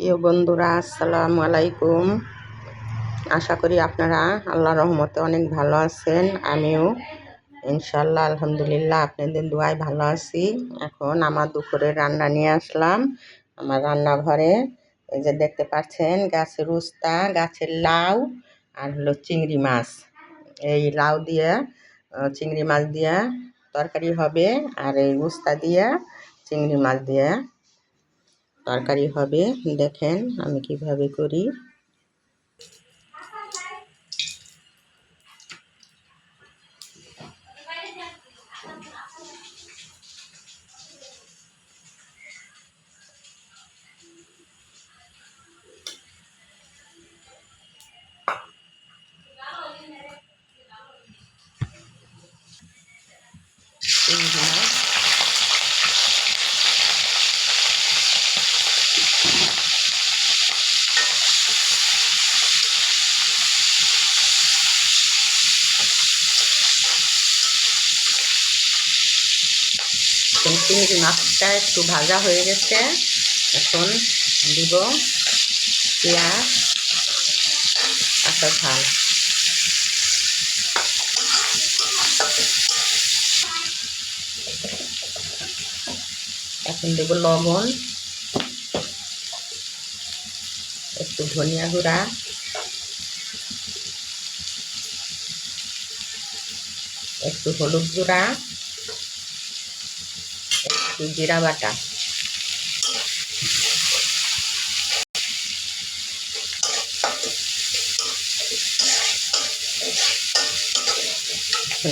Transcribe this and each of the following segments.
প্রিয় বন্ধুরা, আসসালামু আলাইকুম। আশা করি আপনারা আল্লাহর রহমতে অনেক ভালো আছেন। আমিও ইনশাল্লাহ আলহামদুলিল্লাহ আপনাদের দোয়ায় ভালো আছি। এখন আমার দুপুরের রান্না নিয়ে আসলাম আমার রান্নাঘরে। এই যে দেখতে পাচ্ছেন, গাছের উস্তা, গাছের লাউ আর হলো চিংড়ি মাছ। এই লাউ দিয়ে চিংড়ি মাছ দিয়ে তরকারি হবে, আর এই উস্তা দিয়ে চিংড়ি মাছ দিয়ে তরকারি হবে। দেখেন আমি কিভাবে করি। চিংড়ি মাছটা একটু ভাজা হয়ে গেছে। এখন দিব পেঁয়াজ, কাঁচা ঝাল। এখন দেব লবণ, একটু ধনিয়া গুঁড়া, একটু হলুদ গুঁড়া, একটু জিরা বাটা।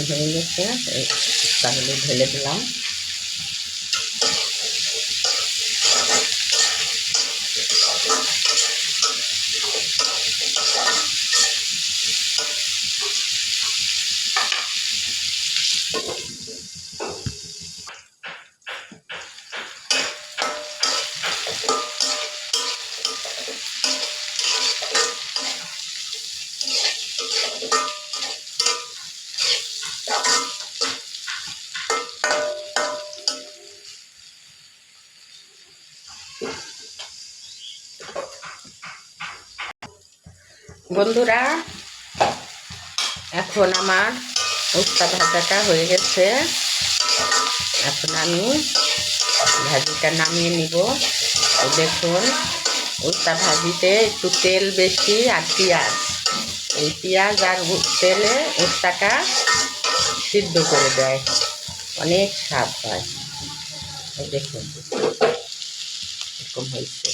হয়ে গেছে, তাহলে ঢেলে দিলাম। বন্ধুরা, এখন আমার উস্তা ভাজাটা হয়ে গেছে। এখন আমি ভাজিটা নামিয়ে নিব। দেখুন, উস্তা ভাজিতে একটু তেল বেশি আর পেঁয়াজ, এই পেঁয়াজ আর তেলে উস্তাটা সিদ্ধ করে দেয়, অনেক স্বাদ হয়। দেখুন এরকম হয়েছে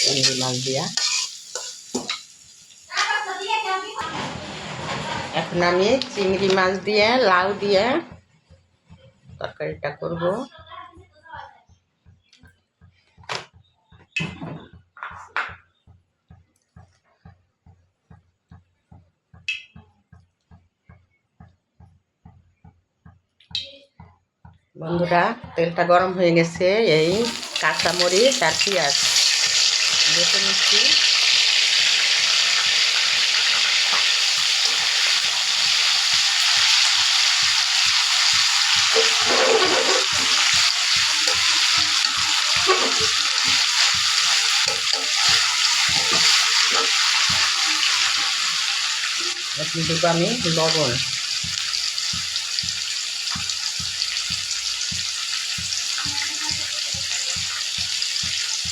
চিংড়ি মাছ দিয়া। এখন আমি চিংড়ি মাছ দিয়ে লাউ দিয়ে তরকারিটা করব। বন্ধুরা, তেলটা গরম হয়ে গেছে। এই কাঁচামরিচ আর পেঁয়াজ বেটে নিচ্ছি। এখন দেবো আমি লবণ,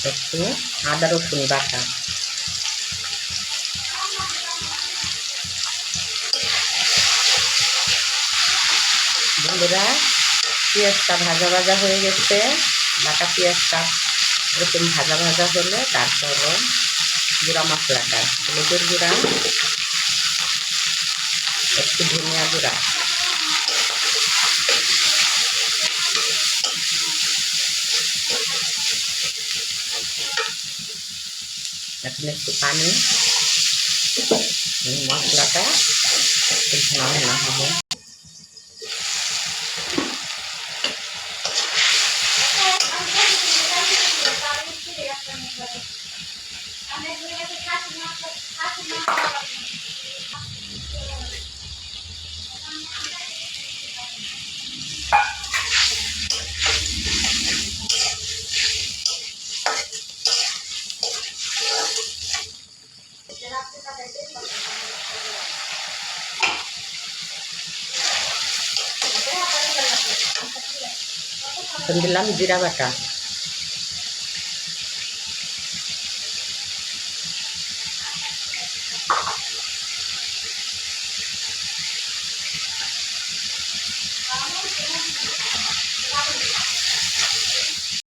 একটু আদা রসুন বাটা, বন্ধুরা পেঁয়াজটা ভাজা ভাজা হয়ে গেছে। বাটা পেঁয়াজটা এরকম ভাজা ভাজা হলে তারপর গুঁড়া মশলাটা, হলুদের গুঁড়া, একটু ধনিয়া গুঁড়া, এখন একটু পানি, মশলাটা একটু ঘন হবে। এখন দিলাম জিরা বাটা,